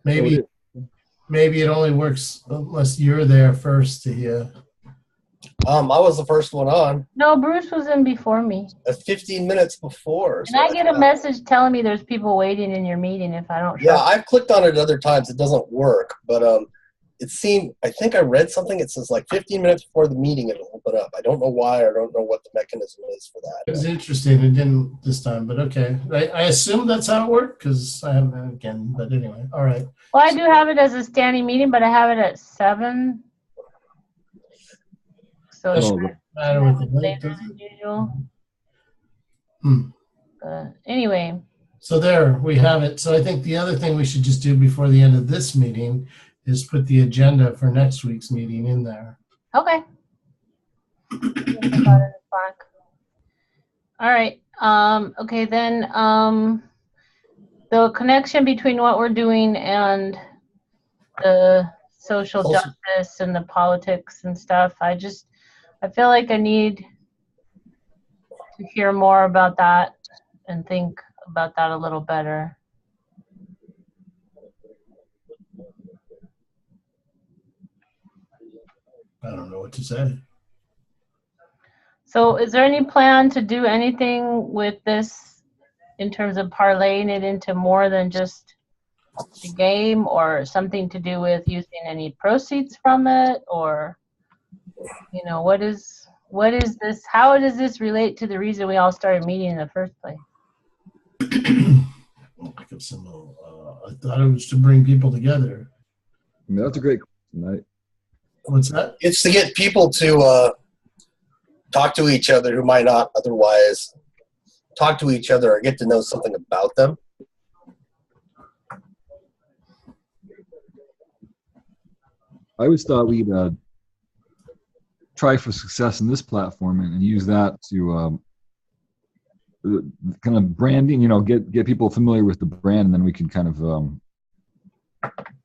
Oh, it Maybe is. maybe it only works unless you're there first to hear. I was the first one on. No, Bruce was in before me. 15 minutes before. And I get a message telling me there's people waiting in your meeting if I don't show Yeah, up. I've clicked on it other times. It doesn't work, but it seemed. I think I read something. It says like 15 minutes before the meeting it'll open up. I don't know why. I don't know what the mechanism is for that. It was interesting. It didn't this time, but okay. I assume that's how it worked because I haven't again. But anyway, all right. Well, I do have it as a standing meeting, but I have it at 7. So it's matter with the later does than it? usual. Hmm. Anyway. So there we have it. So I think the other thing we should just do before the end of this meeting is put the agenda for next week's meeting in there. Okay. All right. Okay, then the connection between what we're doing and the social justice and the politics and stuff, I feel like I need to hear more about that and think about that a little better. I don't know what to say. So is there any plan to do anything with this in terms of parlaying it into more than just the game, or something to do with using any proceeds from it, or what is this, how does this relate to the reason we all started meeting in the first place? I thought it was to bring people together. I mean, that's a great question, right? What's that? It's to get people to talk to each other who might not otherwise talk to each other or get to know something about them. I always thought we'd try for success in this platform and use that to kind of branding, get people familiar with the brand, and then we can kind of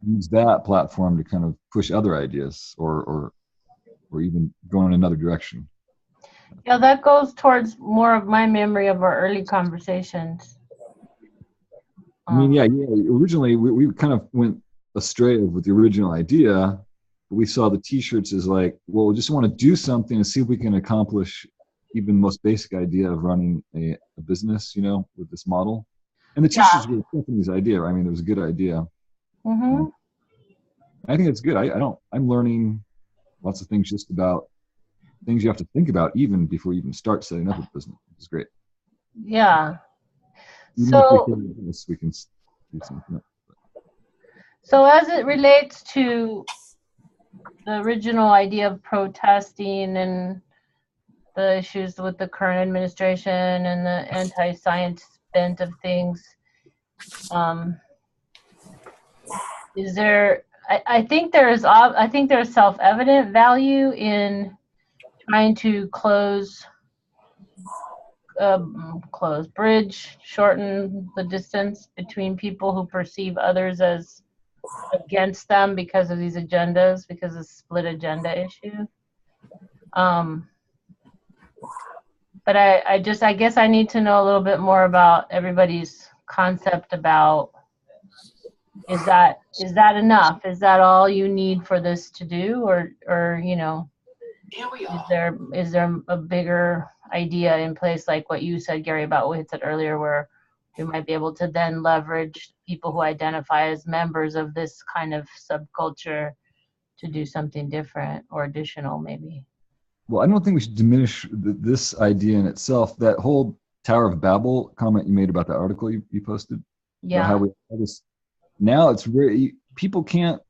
use that platform to kind of push other ideas or even go in another direction. Yeah, that goes towards more of my memory of our early conversations. I mean, yeah. Originally, we kind of went astray with the original idea. But we saw the T-shirts as like, well, we just want to do something and see if we can accomplish even the most basic idea of running a business, with this model. And the T-shirts were the company's idea. I mean, it was a good idea. Mm-hmm. I think it's good. I'm learning lots of things just about things you have to think about even before you even start setting up a business. It's great. Yeah. Even so we can do something. So as it relates to the original idea of protesting and the issues with the current administration and the anti-science bent of things, is there? I think there's self-evident value in trying to bridge, shorten the distance between people who perceive others as against them because of these agendas, because of the split agenda issue. But I guess I need to know a little bit more about everybody's concept about, is that enough? Is that all you need for this to do? Or is there a bigger idea in place, like what you said, Gary, about what we said earlier, where we might be able to then leverage people who identify as members of this kind of subculture to do something different or additional, maybe? Well, I don't think we should diminish this idea in itself. That whole Tower of Babel comment you made about the article you posted. Yeah. How we now it's really, people can't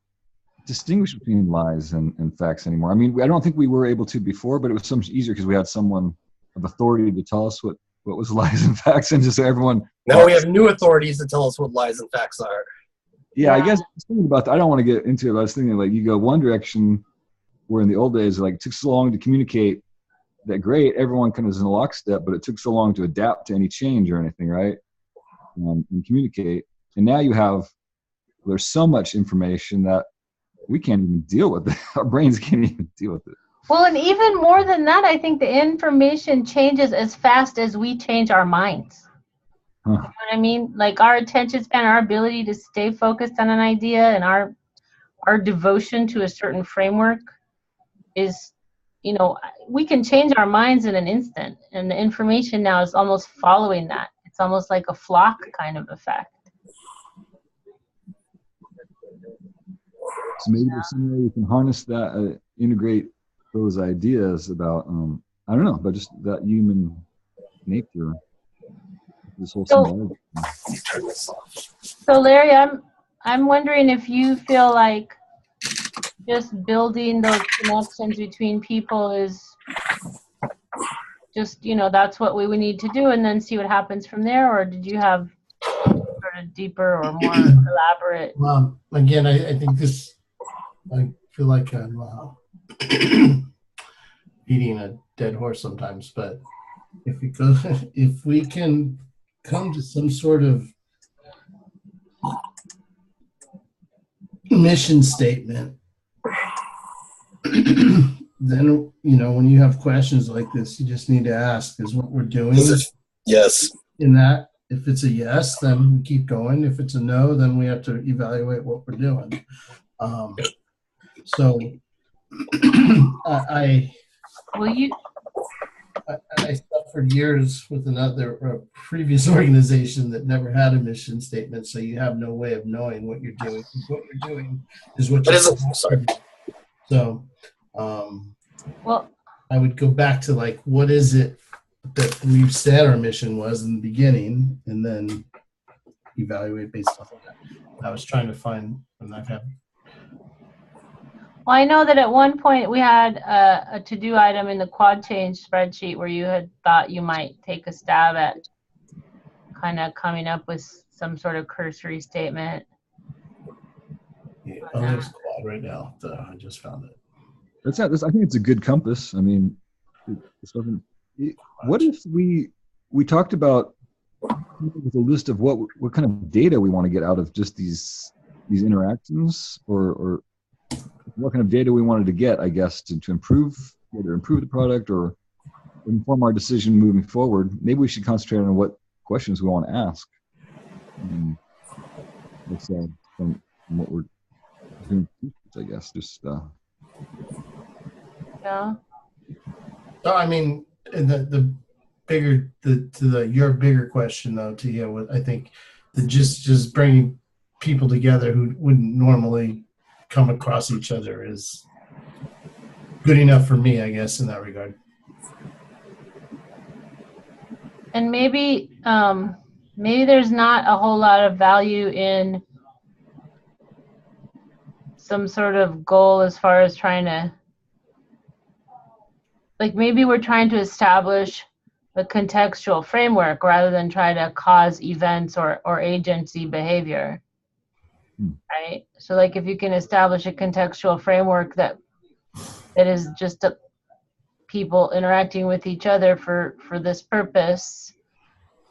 distinguish between lies and facts anymore. I mean, I don't think we were able to before, but it was so much easier because we had someone of authority to tell us what was lies and facts, and just so everyone. Now we have new authorities to tell us what lies and facts are. Yeah, I guess I was thinking about that. I don't want to get into it, but I was thinking, like, you go one direction, where in the old days, like, it took so long to communicate that great, everyone kind of is in a lockstep, but it took so long to adapt to any change or anything, right? And communicate. And now there's so much information that we can't even deal with it. Our brains can't even deal with it. Well, and even more than that, I think the information changes as fast as we change our minds. Huh. You know what I mean? Like our attention span, our ability to stay focused on an idea, and our devotion to a certain framework is, you know, we can change our minds in an instant, and the information now is almost following that. It's almost like a flock kind of effect. So maybe there's some way we can harness that, integrate those ideas about, I don't know, about just that human nature. This whole symbology. So Larry, I'm wondering if you feel like just building those connections between people is just, you know, that's what we would need to do and then see what happens from there, or did you have sort of deeper or more elaborate? Again, I think this, I feel like I'm beating a dead horse sometimes, but if we can come to some sort of mission statement, then, you know, when you have questions like this, you just need to ask, is what we're doing? Yes. In that, if it's a yes, then we keep going. If it's a no, then we have to evaluate what we're doing. So I suffered years with another previous organization that never had a mission statement, so you have no way of knowing what you're doing. What you're doing is what you're doing. Sorry. So well, I would go back to, like, what is it that we've said our mission was in the beginning, and then evaluate based off of that. I was trying to find, and I've had. well, I know that at one point we had a to-do item in the quad change spreadsheet where you had thought you might take a stab at kind of coming up with some sort of cursory statement. Yeah, there's quad right now. I just found it. I think it's a good compass. I mean, what if we talked about with a list of what kind of data we want to get out of just these interactions, or what kind of data we wanted to get, I guess, to improve the product or inform our decision moving forward. Maybe we should concentrate on what questions we want to ask. Let's say from what we're doing, I guess, just. Yeah. So I mean, the bigger your bigger question though, Tia, I think that just bringing people together who wouldn't normally come across each other is good enough for me, I guess, in that regard. And maybe there's not a whole lot of value in some sort of goal as far as trying to, like, maybe we're trying to establish a contextual framework rather than try to cause events or agency behavior. Right? So like if you can establish a contextual framework that is just people interacting with each other for this purpose,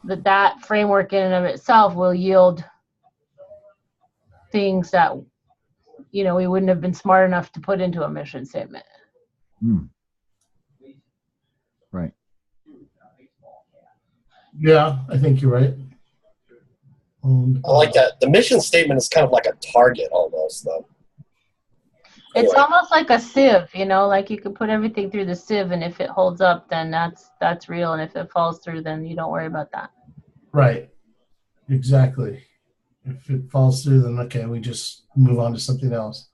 that framework in and of itself will yield things that, you know, we wouldn't have been smart enough to put into a mission statement. Right. Yeah, I think you're right. I like that. The mission statement is kind of like a target almost, though. It's almost like a sieve, you know, like you could put everything through the sieve, and if it holds up, then that's real, and if it falls through, then you don't worry about that. Right. Exactly. If it falls through, then okay, we just move on to something else.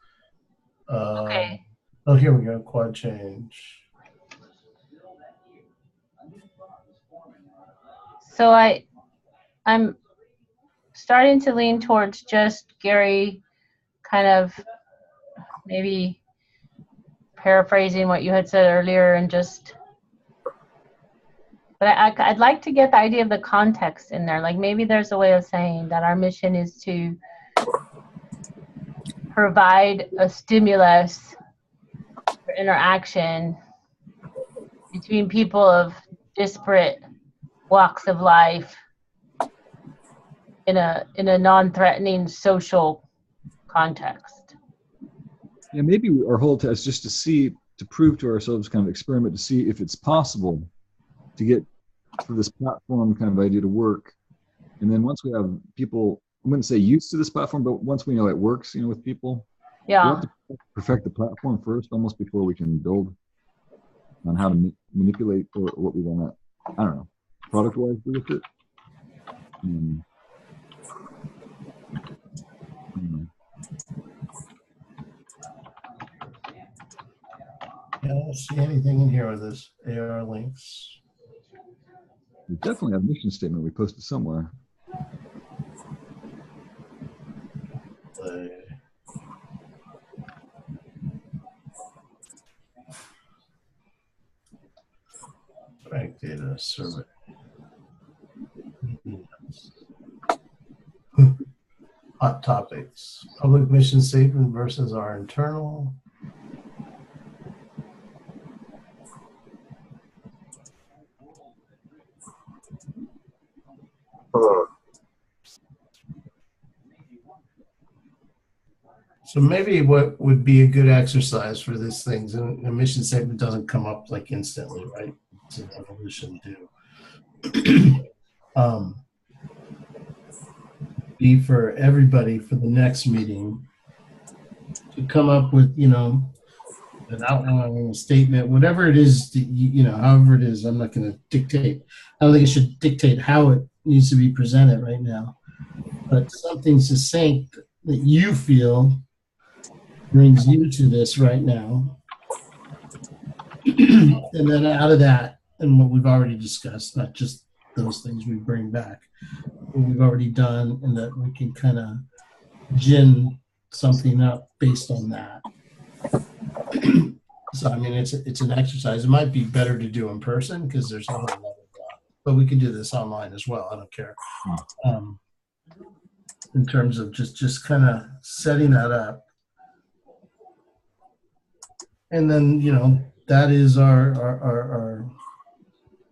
Okay. Oh, here we go. Quad change. So I'm starting to lean towards just Gary kind of maybe paraphrasing what you had said earlier, and just, but I'd like to get the idea of the context in there. Like maybe there's a way of saying that our mission is to provide a stimulus for interaction between people of disparate walks of life in a non-threatening social context. Yeah, maybe our whole test is just to prove to ourselves, kind of experiment to see if it's possible to get for this platform kind of idea to work, And then once we have people, I wouldn't say used to this platform, but once we know it works, with people, we Yeah. have to perfect the platform first, almost before we can build on how to manipulate or what we want to, I don't know, product-wise do with it. I don't see anything in here with this AR links. We definitely have a mission statement we posted somewhere. Bank data survey. Hot topics. Public mission statement versus our internal. So maybe what would be a good exercise for this thing, and a mission statement doesn't come up like instantly, right? It's an evolution too. Be for everybody for the next meeting to come up with, an outline, a statement, whatever it is, that however it is. I'm not going to dictate. I don't think it should dictate how it needs to be presented right now, but something succinct that you feel brings you to this right now. And then out of that, and what we've already discussed, not just those things we bring back, what we've already done, and that we can kind of gin something up based on that. So, I mean, it's an exercise. It might be better to do in person because there's a whole lot of that. But we can do this online as well. I don't care. In terms of just kind of setting that up. And then, that is our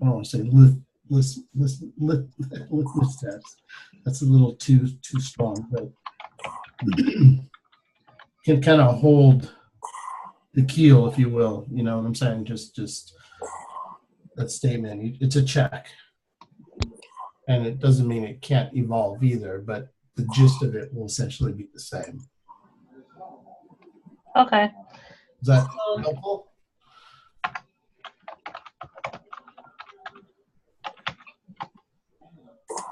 I don't want to say litmus test. That's a little too strong, but can kind of hold the keel, if you will. You know what I'm saying? Just that statement. It's a check, and it doesn't mean it can't evolve either. But the gist of it will essentially be the same. Okay. Is that helpful?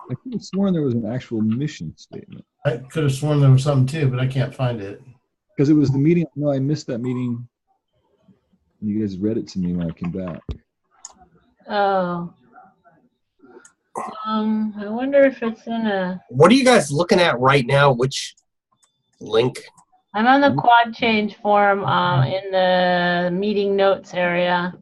I could have sworn there was an actual mission statement. I could have sworn there was something too, but I can't find it. Because it was the meeting. No, I missed that meeting. You guys read it to me when I came back. Oh. I wonder if it's in a. What are you guys looking at right now? Which link? I'm on the quad change form in the meeting notes area.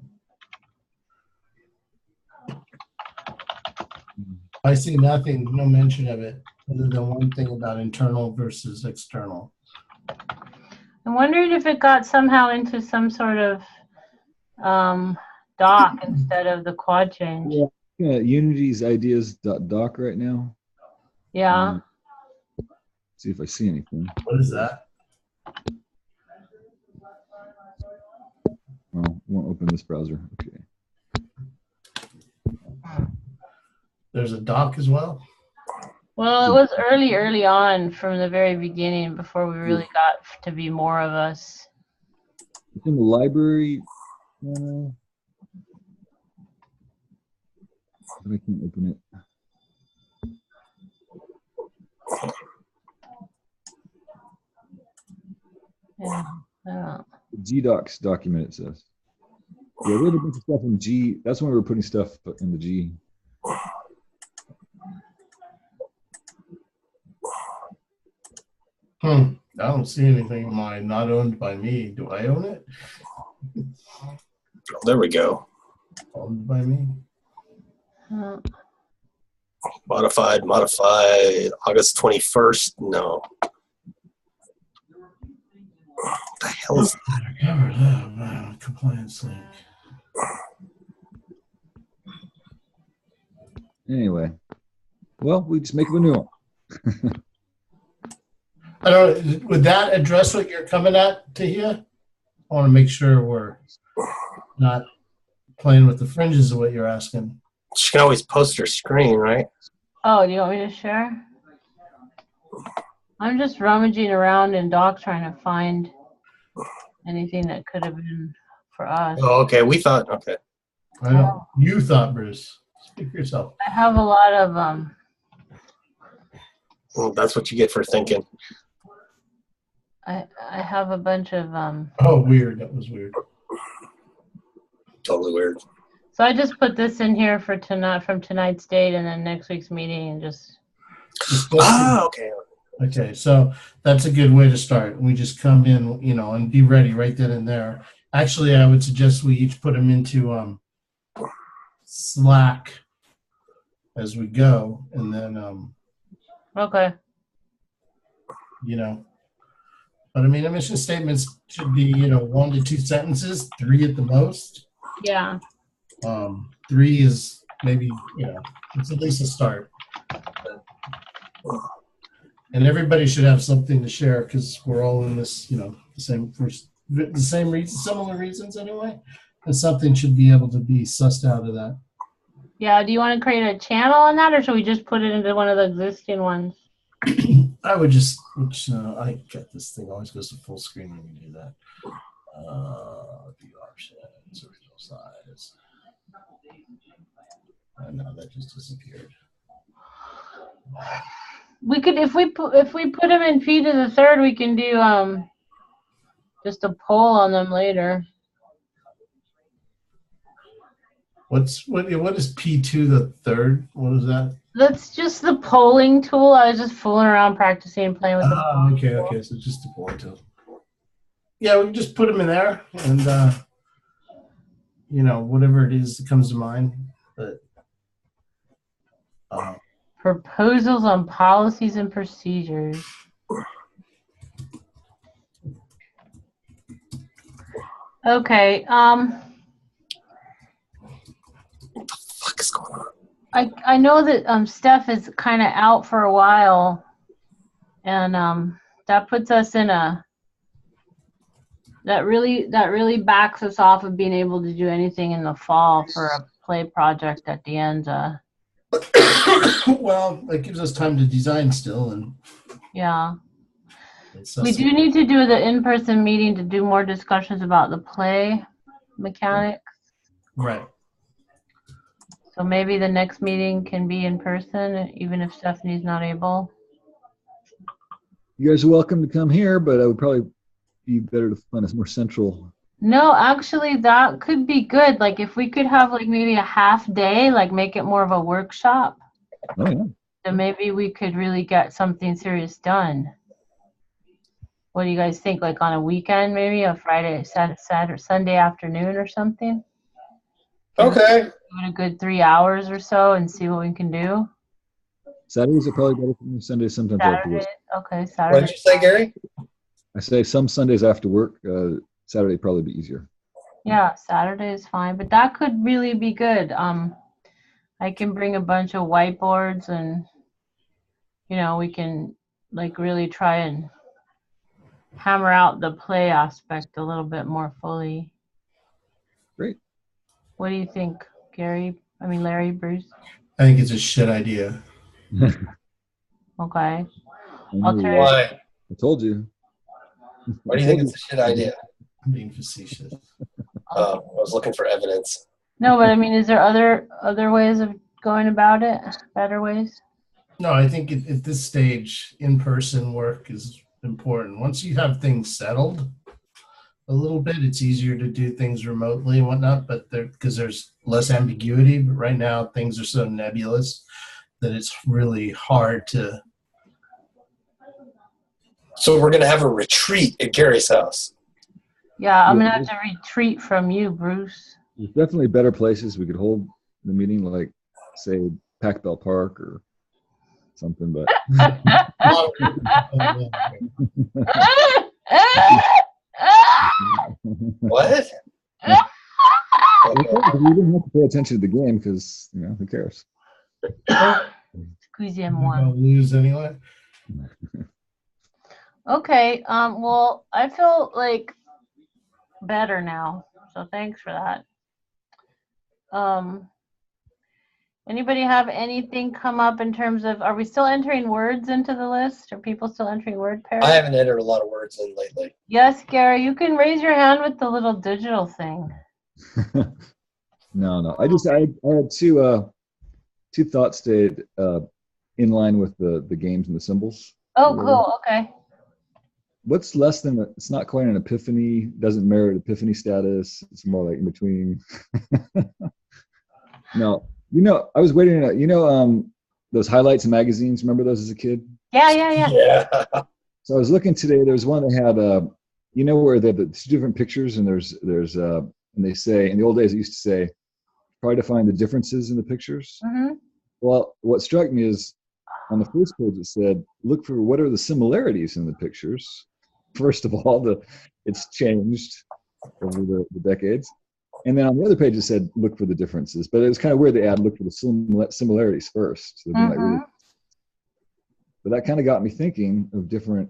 I see nothing, no mention of it, other than one thing about internal versus external. I'm wondering if it got somehow into some sort of doc instead of the quad change. Yeah, Unity's ideas.doc right now. Yeah. See if I see anything. What is that? Well, I won't open this browser. Okay. There's a doc as well? Well, it was early on from the very beginning before we really got to be more of us. It's in the library. But I can't open it. Yeah. I don't know. GDocs document, it says. Yeah, we had a bunch of stuff in G. That's when we were putting stuff in the G. I don't see anything in mine. Not owned by me. Do I own it? Oh, there we go. Owned by me? Modified, August 21st. No. What the hell is that? Compliance link. Anyway, well, we just make up a new one. I don't. Would that address what you're coming at, Tahia? I want to make sure we're not playing with the fringes of what you're asking. She can always post her screen, right? Oh, do you want me to share? I'm just rummaging around in Doc trying to find anything that could have been for us. Oh, okay. We thought, okay. I don't. You thought, Bruce. Speak for yourself. I have a lot of Well, that's what you get for thinking. I have a bunch of Oh, weird. That was weird. Totally weird. So I just put this in here for tonight, from tonight's date, and then next week's meeting, and just. Okay. Okay, so that's a good way to start. We just come in, and be ready right then and there. Actually, I would suggest we each put them into Slack as we go, and then Okay. But I mean, the mission statements should be 1 to 2 sentences, 3 at the most. Yeah. 3 is maybe it's at least a start. And everybody should have something to share because we're all in this, the same reasons, similar reasons anyway. And something should be able to be sussed out of that. Yeah. Do you want to create a channel on that, or should we just put it into one of the existing ones? I would just, I get this thing always goes to full screen when you do that. View options, original size. No, that just disappeared. We could, if we put them in P to the third, we can do just a poll on them later. What is P2 the third? What is that? That's just the polling tool. I was just fooling around, practicing, playing with the polling tool. Okay. So just the polling tool. Yeah, we can just put them in there, and whatever it is that comes to mind. But proposals on policies and procedures. Okay. What the fuck is going on? I know that Steph is kind of out for a while, and that puts us in that really backs us off of being able to do anything in the fall for a play project at the end. Well, that gives us time to design still, and yeah. We do need to do the in-person meeting to do more discussions about the play mechanics. Right. So maybe the next meeting can be in person, even if Stephanie's not able. You guys are welcome to come here, but I would probably be better to find a more central. No, actually, that could be good. Like if we could have like maybe a half day, like make it more of a workshop. Oh yeah. Then maybe we could really get something serious done. What do you guys think? Like on a weekend, maybe a Friday, Saturday, Sunday afternoon or something? Okay. Give it a good 3 hours or so and see what we can do. Saturdays are probably better for me. Sundays sometimes after work. Okay, What Saturday. did you say, Gary? I say some Sundays after work. Saturday probably be easier. Yeah, Saturday is fine, but that could really be good. I can bring a bunch of whiteboards and, we can like really try and hammer out the play aspect a little bit more fully. Great. What do you think, Gary? I mean, Larry, Bruce? I think it's a shit idea. Okay. Why? I told you. Why do you think it's a shit idea? I'm being facetious. I was looking for evidence. No, but I mean, is there other ways of going about it? Better ways? No, I think at this stage, in-person work is important. Once you have things settled a little bit, it's easier to do things remotely and whatnot, but because there's less ambiguity. But right now, things are so nebulous that it's really hard to. So we're going to have a retreat at Gary's house. Yeah, I'm going to have to retreat from you, Bruce. There's definitely better places we could hold the meeting, like, say, Pac Bell Park or something, but. What? We didn't have to pay attention to the game because, who cares? Excusez-moi. I'll lose anyway. Okay, well, I feel like better now, so thanks for that. Anybody have anything come up in terms of, are we still entering words into the list? Are people still entering word pairs? I haven't entered a lot of words in lately. Yes, Gary, you can raise your hand with the little digital thing. No. I had two thoughts stayed in line with the games and the symbols. Oh, cool. Okay. What's less than it's not quite an epiphany, doesn't merit epiphany status. It's more like in between. No, I was waiting. Those highlights in magazines. Remember those as a kid? Yeah. Yeah. So I was looking today. There was one that had, where they have the two different pictures, and there's and they say in the old days it used to say, try to find the differences in the pictures. Mm-hmm. Well, what struck me is on the first page it said, look for what are the similarities in the pictures. First of all, it's changed over the decades. And then on the other page it said, look for the differences. But it was kind of weird they add look for the similarities first. So but that kind of got me thinking of different,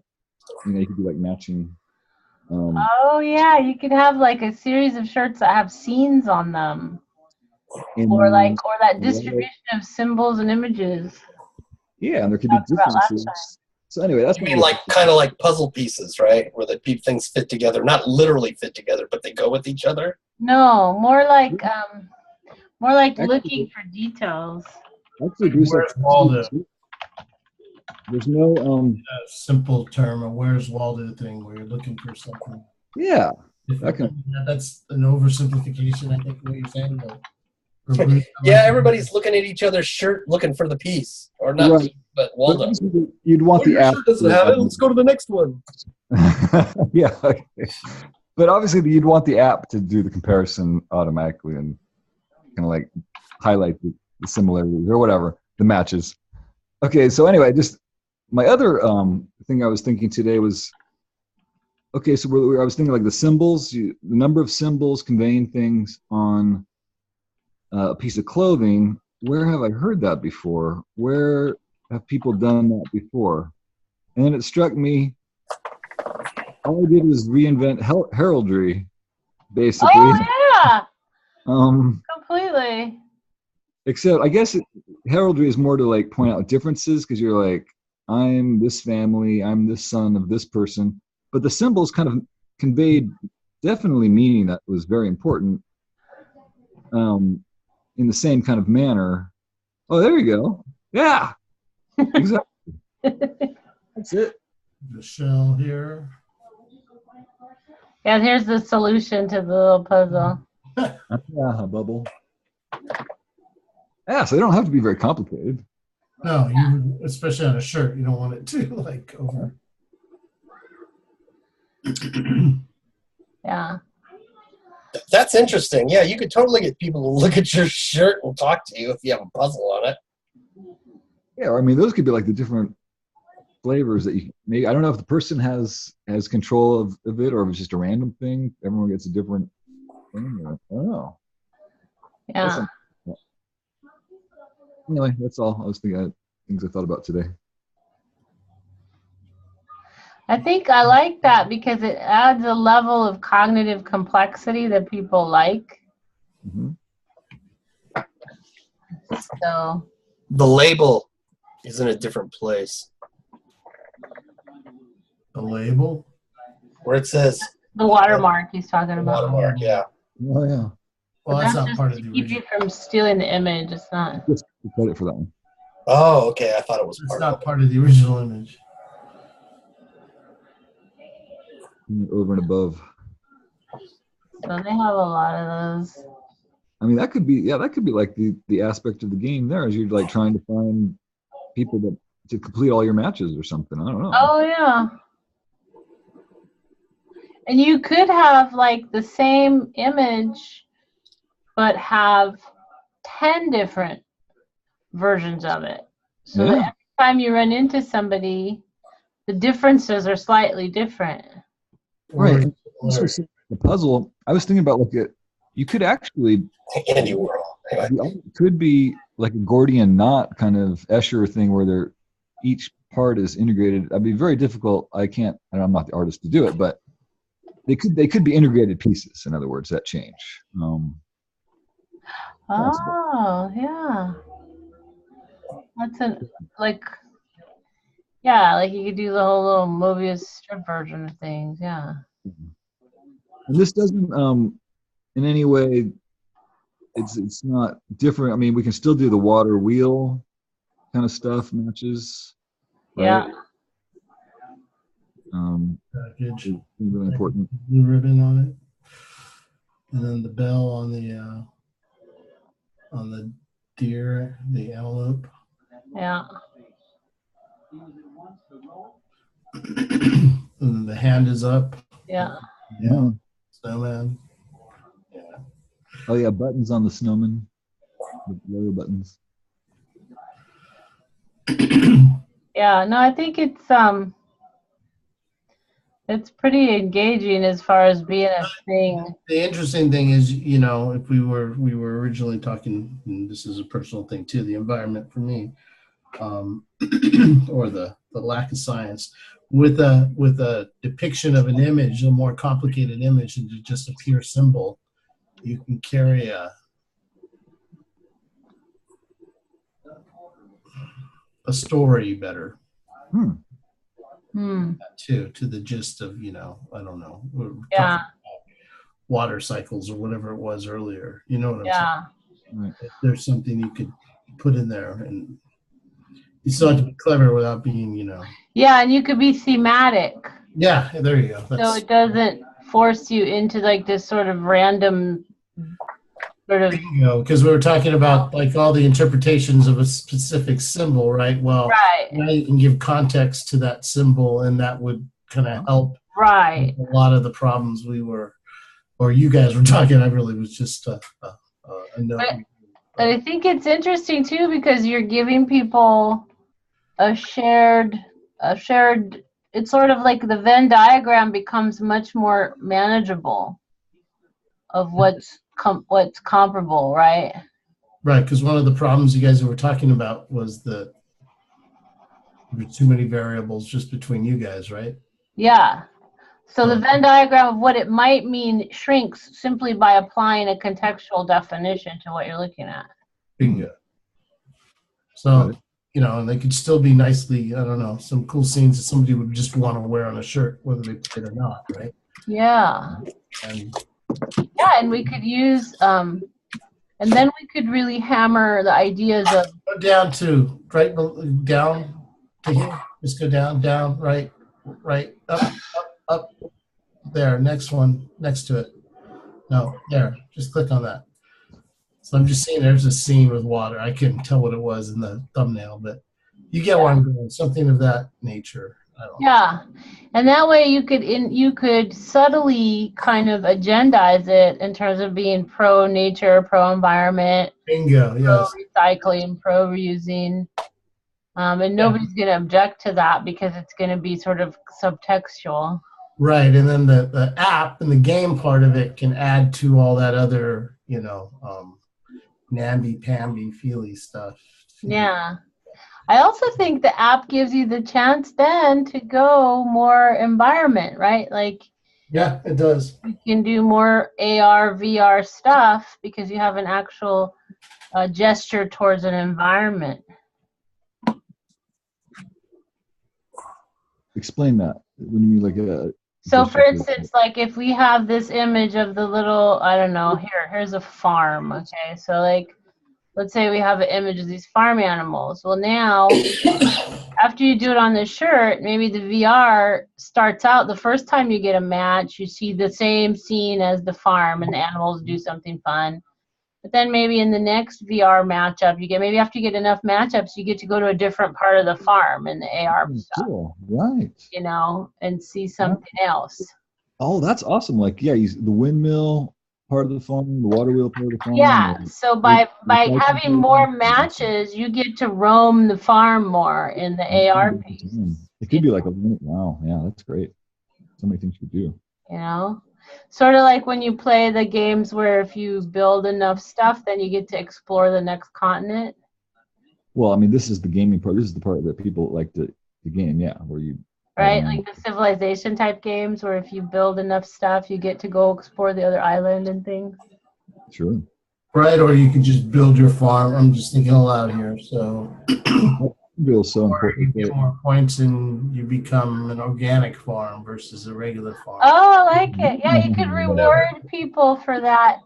you could do like matching. Oh, yeah. You could have like a series of shirts that have scenes on them. Or that distribution of symbols and images. Yeah, and there could be differences. So anyway, that's you mean like kind of like puzzle pieces, right? Where the things fit together, not literally fit together, but they go with each other. No, more like looking for details. Actually, Where's Waldo? There's no a simple term, a where's Waldo thing where you're looking for something. Yeah. That's an oversimplification, I think, what you're saying. Yeah, everybody's looking at each other's shirt looking for the piece. Or not, right. but Waldo. You'd want the app. Shirt doesn't have it. Let's go to the next one. Yeah. Okay. But obviously, you'd want the app to do the comparison automatically and kind of like highlight the similarities or whatever, the matches. Okay, so anyway, just my other thing I was thinking today was, okay, so I was thinking like the symbols, the number of symbols conveying things on a piece of clothing. Where have I heard that before? Where have people done that before? And then it struck me, all I did was reinvent heraldry, basically. Oh, yeah. Completely. Except, I guess heraldry is more to like point out differences because you're like, I'm this family, I'm this son of this person. But the symbols kind of conveyed definitely meaning that was very important in the same kind of manner. Oh, there you go. Yeah, exactly. That's it. The shell here. Yeah, here's the solution to the little puzzle. Yeah, a bubble. Yeah, so they don't have to be very complicated. No, especially on a shirt, you don't want it to like over. Yeah. That's interesting. Yeah, you could totally get people to look at your shirt and talk to you if you have a puzzle on it. Yeah, I mean, those could be like the different flavors that you maybe. I don't know if the person has control of it or if it's just a random thing. Everyone gets a different thing. I don't know. Yeah. Anyway, that's all I was thinking. Things I thought about today. I think I like that because it adds a level of cognitive complexity that people like. Mm-hmm. So the label is in a different place. The label? Where it says the watermark he's talking about. Watermark, yeah. Oh yeah. Well, that's not just part of the to keep original. you from stealing the image. It's not. Just credit for that one. Oh, okay. I thought it was It's part not of it. part of the original image. Over and above. So they have a lot of those. I mean, that could be like the aspect of the game there is you're like trying to find people to complete all your matches or something. I don't know. Oh yeah. And you could have like the same image, but have 10 different versions of it. So that every time you run into somebody, the differences are slightly different. Right. The puzzle, I was thinking about you could actually, Andy Warhol. it could be like a Gordian knot kind of Escher thing where each part is integrated. That'd be very difficult. I'm not the artist to do it, but they could be integrated pieces, in other words, that change. Oh, yeah. That's like, yeah, like you could do the whole little Mobius strip version of things. Yeah. And this doesn't in any way it's not different. I mean, we can still do the water wheel kind of stuff, matches, right? Yeah. Package. It's really important. Blue ribbon on it, and then the bell on the deer, the antelope. Yeah. And then the hand is up. Yeah. Yeah. Snowman. Yeah. Oh yeah, buttons on the snowman. The lower buttons. Yeah. No, I think it's pretty engaging as far as being a thing. The interesting thing is, if we were originally talking, and this is a personal thing too, the environment for me, or the lack of science, with a depiction of an image, a more complicated image, into just a pure symbol, you can carry a story better. To the gist of, I don't know, we're talking about water cycles or whatever it was earlier. You know what I'm saying? If there's something you could put in there, and you still have to be clever without being, Yeah, and you could be thematic. Yeah, there you go. So it doesn't force you into like this sort of random sort of. Because we were talking about like all the interpretations of a specific symbol, right? Well, now you can give context to that symbol, and that would kind of help. Right. A lot of the problems you guys were talking. I really was just a note. But I think it's interesting too, because you're giving people a shared. It's sort of like the Venn diagram becomes much more manageable of what's comparable, right? Right, because one of the problems you guys were talking about was that there were too many variables just between you guys, right? Yeah. So the Venn diagram of what it might mean shrinks simply by applying a contextual definition to what you're looking at. Bingo. So, and they could still be nicely, I don't know, some cool scenes that somebody would just want to wear on a shirt, whether they put it or not, right? Yeah. And we could use, and then we could really hammer the ideas of. Go down to, down to here. Just go down, right, up. There, next one, next to it. No, there, just click on that. So I'm just seeing there's a scene with water. I couldn't tell what it was in the thumbnail, but you get where I'm going, something of that nature. And that way you could subtly kind of agendize it in terms of being pro nature, pro environment, bingo, pro recycling, pro reusing, and nobody's going to object to that because it's going to be sort of subtextual. Right, and then the app and the game part of it can add to all that other, namby-pamby feely stuff. Yeah. I also think the app gives you the chance then to go more environment, right? Like, yeah, it does. You can do more AR, VR stuff because you have an actual gesture towards an environment. Explain that. When you mean like a. So, for instance, like if we have this image of the little, I don't know, here's a farm. Okay, so like. Let's say we have an image of these farm animals. Well, now, after you do it on the shirt, maybe the VR starts out, the first time you get a match, you see the same scene as the farm and the animals do something fun. But then maybe in the next VR matchup, maybe after you get enough matchups, you get to go to a different part of the farm in the AR stuff. Cool. Right. And see something else. Oh, that's awesome. Like, the windmill part of the farm, the water wheel part of the farm. Yeah, so by having more matches, you get to roam the farm more in the AR piece. It could be like wow, yeah, that's great. So many things you could do. Sort of like when you play the games where if you build enough stuff, then you get to explore the next continent. Well, I mean, this is the gaming part. This is the part that people like to game, where you. Right, like the civilization type games where if you build enough stuff, you get to go explore the other island and things. Sure. Right, or you can just build your farm. I'm just thinking aloud here. So, Feels so or you important. get more points and you become an organic farm versus a regular farm. Oh, I like it. Yeah, you could reward people for that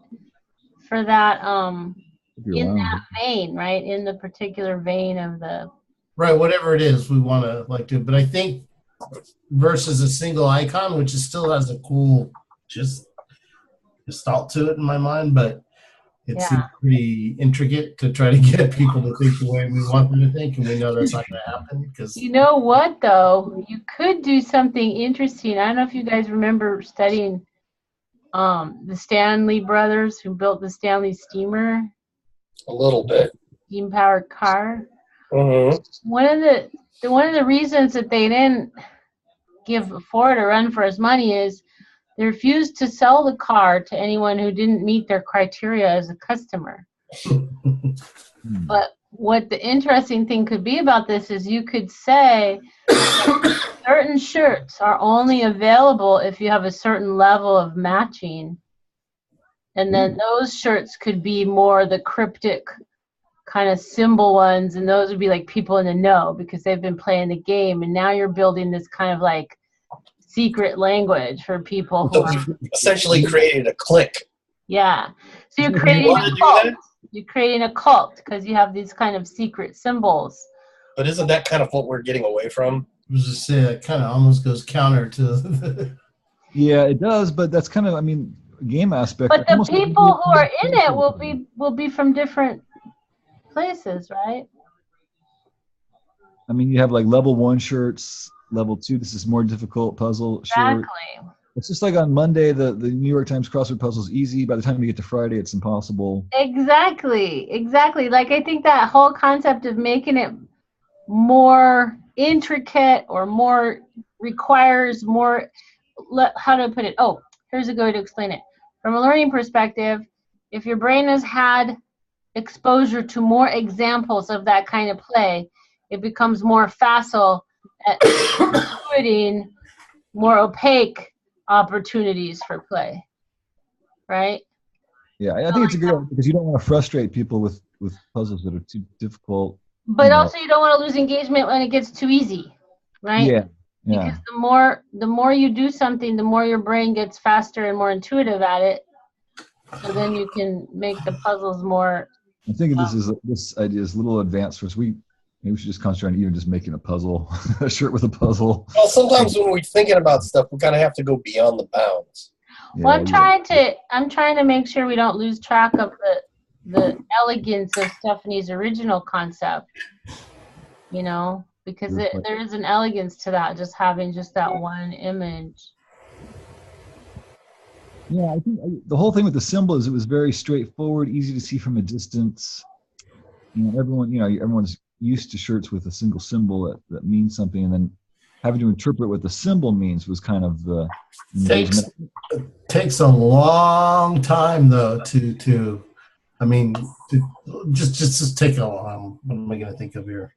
in that vein, right? In the particular vein of the Right, whatever it is we want to like do. But I think versus a single icon, which is still has a cool just gestalt to it in my mind, but it seems pretty intricate to try to get people to think the way we want them to think, and we know that's not going to happen because. You know what though? You could do something interesting. I don't know if you guys remember studying the Stanley brothers who built the Stanley steamer. A little bit. Steam powered car. Mm-hmm. One of the reasons that they didn't give Ford a run for his money is they refused to sell the car to anyone who didn't meet their criteria as a customer. But what the interesting thing could be about this is you could say certain shirts are only available if you have a certain level of matching. And then those shirts could be more the cryptic kind of symbol ones, and those would be like people in the know because they've been playing the game, and now you're building this kind of like secret language for people who are essentially created a clique. Yeah. So you're creating a cult. You're creating a cult because you have these kind of secret symbols. But isn't that kind of what we're getting away from? I was just saying, it kind of almost goes counter to. Yeah, it does, but that's kind of, I mean, game aspect. But the people who are in it will be from different places, right? I mean, you have like level 1 shirts, level 2. This is more difficult puzzle shirt. Exactly. It's just like on Monday, the New York Times crossword puzzle is easy. By the time you get to Friday, it's impossible. Exactly. Like I think that whole concept of making it more intricate or more requires more. How do I put it? Oh, here's a good way to explain it. From a learning perspective, if your brain has had exposure to more examples of that kind of play, it becomes more facile at putting more opaque opportunities for play, right? Yeah, I think it's a good one because you don't want to frustrate people with puzzles that are too difficult. But also you don't want to lose engagement when it gets too easy, right? Yeah. Because the more you do something, the more your brain gets faster and more intuitive at it. So then you can make the puzzles more. I'm thinking this idea is a little advanced for us. Maybe we should just concentrate on even just making a puzzle, a shirt with a puzzle. Well, sometimes when we're thinking about stuff, we kind of have to go beyond the bounds. Well, I'm trying to make sure we don't lose track of the elegance of Stephanie's original concept. You know, because there is an elegance to that, just having just that one image. Yeah, I think the whole thing with the symbol is it was very straightforward, easy to see from a distance. Everyone's used to shirts with a single symbol that means something, and then having to interpret what the symbol means was kind of the engagement. Takes a long time though to just take a while. What am I going to think of here?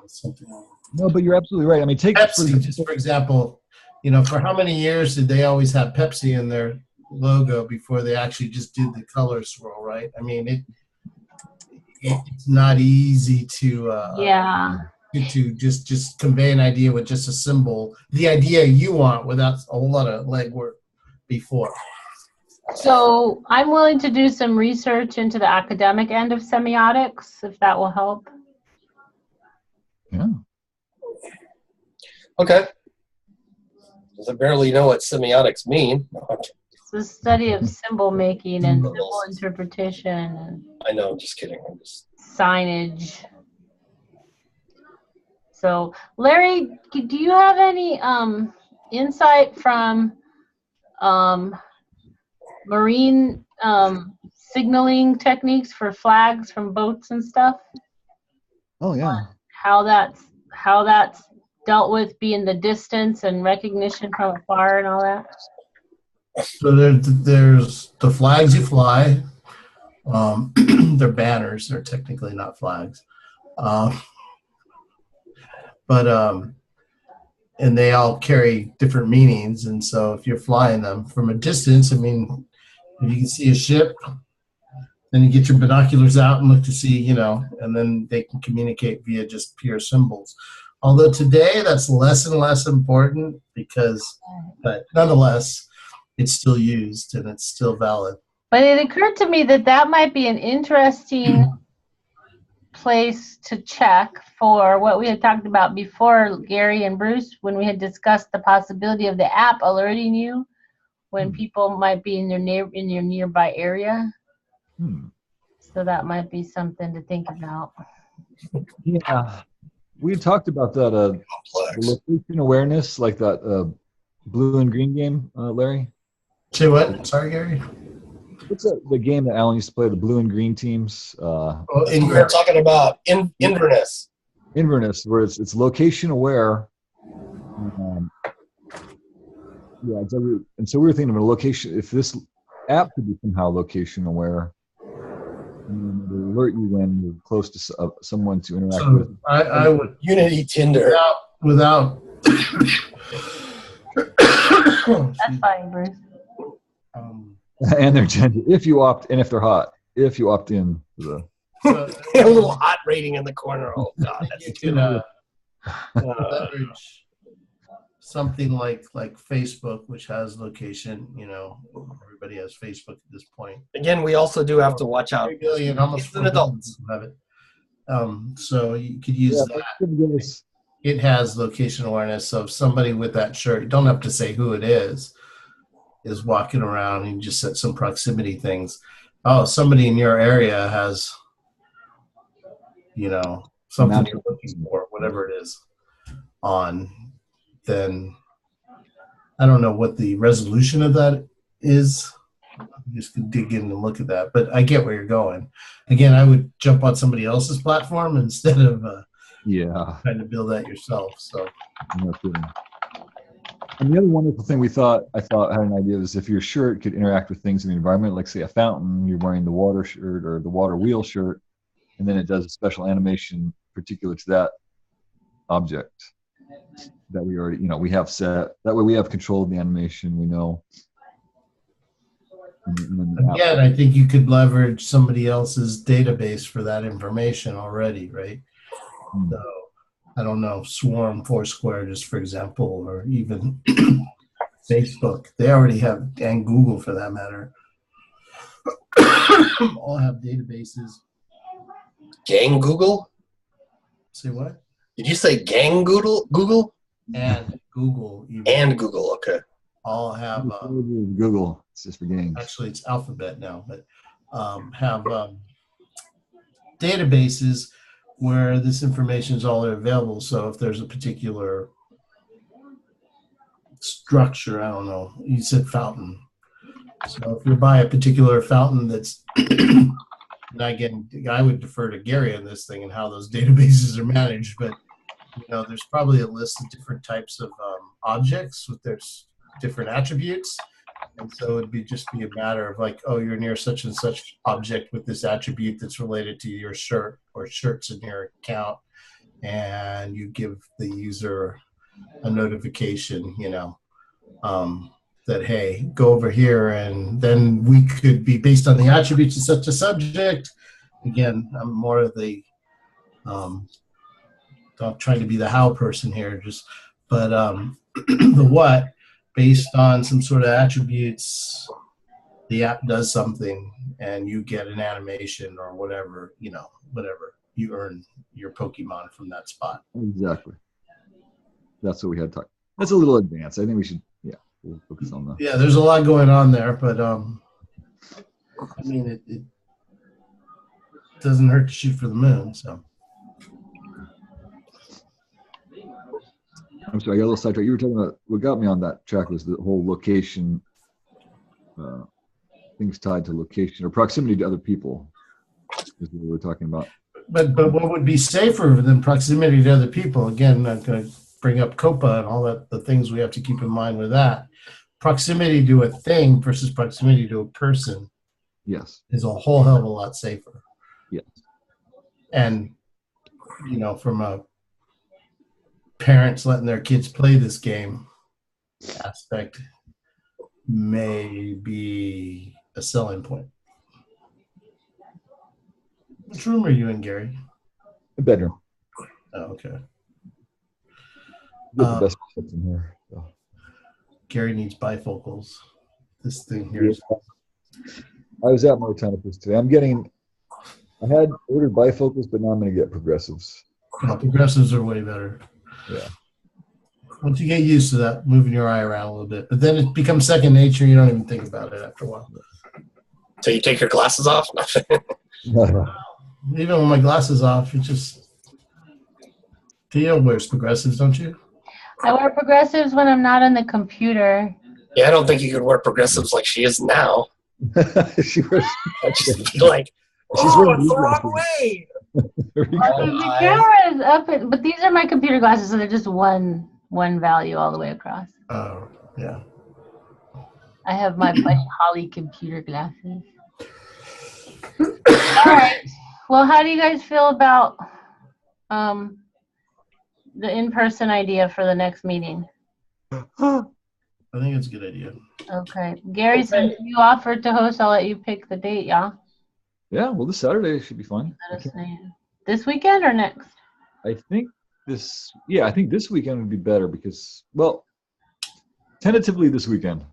Something. No, but you're absolutely right. I mean, take Pepsi, for example. For how many years did they always have Pepsi in their logo before they actually just did the color swirl, right? I mean, it's not easy to just convey an idea with just a symbol, the idea you want, without a whole lot of legwork before. So I'm willing to do some research into the academic end of semiotics, if that will help. Yeah. Okay. Because I barely know what semiotics mean. It's the study of symbol making and symbol interpretation. And I know, I'm just kidding. signage. So, Larry, do you have any insight from marine signaling techniques for flags from boats and stuff? Oh yeah. How that's dealt with, being the distance and recognition from afar and all that? So there's the flags you fly. They're banners. They're technically not flags. And they all carry different meanings. And so if you're flying them from a distance, I mean, if you can see a ship, Then you get your binoculars out and look to see, you know, and then they can communicate via just pure symbols. Although today that's less and less important but nonetheless, it's still used and it's still valid. But it occurred to me that that might be an interesting place to check for what we had talked about before, Gary and Bruce, when we had discussed the possibility of the app alerting you when people might be in your nearby area. So that might be something to think about. Yeah, we had talked about that location awareness, like that blue and green game, Larry. Say what? Sorry, Gary. What's the game that Alan used to play? The blue and green teams. We're talking about Inverness. Inverness, where it's location aware. Yeah, and so we were thinking of a location. If this app could be somehow location aware, and it would alert you when you're close to someone to interact with. I would Unity Tinder. Without That's fine, Bruce. And their gender, if they're hot, if you opt in. A little hot rating in the corner. Oh God, you can leverage something like Facebook, which has location. You know, everybody has Facebook at this point. Again, we also do have to watch out. 3 billion, almost 4 adults have it. So you could use that. It has location awareness. So if somebody with that shirt, you don't have to say who it is walking around, and you just set some proximity things. Oh, somebody in your area has, you know, something you're looking for, whatever it is, on, then I don't know what the resolution of that is. Just could dig in and look at that, but I get where you're going. Again, I would jump on somebody else's platform instead of trying to build that yourself. So. And the other wonderful thing I thought had an idea is if your shirt could interact with things in the environment, like say a fountain, you're wearing the water shirt or the water wheel shirt, and then it does a special animation particular to that object that we already, we have set. That way we have control of the animation, we know. Again, I think you could leverage somebody else's database for that information already, right? So, I don't know, Swarm, Foursquare, just for example, or even Facebook. They already have, and Google for that matter, all have databases. Gang Google? Say what? Did you say gang Google? And Google. Even. And Google, okay. All have Google. It's just for gangs. Actually, it's Alphabet now, but have databases where this information is all available. So if there's a particular structure, I don't know, you said fountain. So if you're by a particular fountain that's, and again, I would defer to Gary on this thing and how those databases are managed, but there's probably a list of different types of objects with their different attributes. And so it'd be a matter of like, oh, you're near such and such object with this attribute that's related to your shirt or shirts in your account. And you give the user a notification, that, hey, go over here. And then we could be based on the attributes of such a subject. Again, I'm more of the, not trying to be the how person here, but the what. Based on some sort of attributes, the app does something and you get an animation or whatever, whatever. You earn your Pokemon from that spot. Exactly. That's what we had talked. That's a little advanced. I think we should, we'll focus on that. Yeah, there's a lot going on there, but it doesn't hurt to shoot for the moon, so. I'm sorry, I got a little sidetracked. You were talking about what got me on that track was the whole location, things tied to location or proximity to other people is what we were talking about. But what would be safer than proximity to other people? Again, I'm going to bring up COPA and all that, the things we have to keep in mind with that. Proximity to a thing versus proximity to a person is a whole hell of a lot safer. Yes. And, from a parents letting their kids play this game aspect may be a selling point. Which room are you in, Gary? The bedroom. Oh, okay. Get the best stuff in here. So. Gary needs bifocals. This thing here is. I was at Martinipus today. I had ordered bifocals, but now I'm going to get progressives. Oh, progressives are way better. Yeah. Once you get used to that, moving your eye around a little bit, but then it becomes second nature. You don't even think about it after a while. So you take your glasses off? Even with my glasses off, it just. Theo wears progressives, don't you? I wear progressives when I'm not on the computer. Yeah, I don't think you could wear progressives like she is now. She wears. Just be like, She's oh, wearing it's the blue wrong glasses. way. The camera is up, but these are my computer glasses, so they're just one value all the way across. Oh, yeah. I have my buddy Holly computer glasses. All right. Well, how do you guys feel about the in-person idea for the next meeting? I think it's a good idea. Okay. Gary, since you offered to host, I'll let you pick the date, yeah? Yeah, well, this Saturday should be fun. This weekend or next? I think this weekend would be better because, well, tentatively this weekend.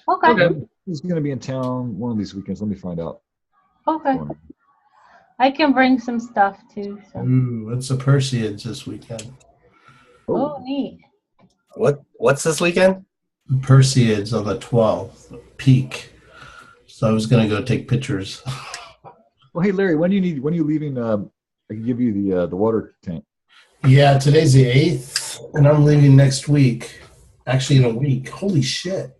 Okay. Who's going to be in town one of these weekends? Let me find out. Okay. I can bring some stuff too. So. Ooh, it's the Perseids this weekend. Oh, neat. What's this weekend? Perseids on the 12th, peak. So I was gonna go take pictures. Well, hey Larry, when are you leaving? I can give you the water tank. Yeah, today's the 8th, and I'm leaving next week. Actually, in a week. Holy shit!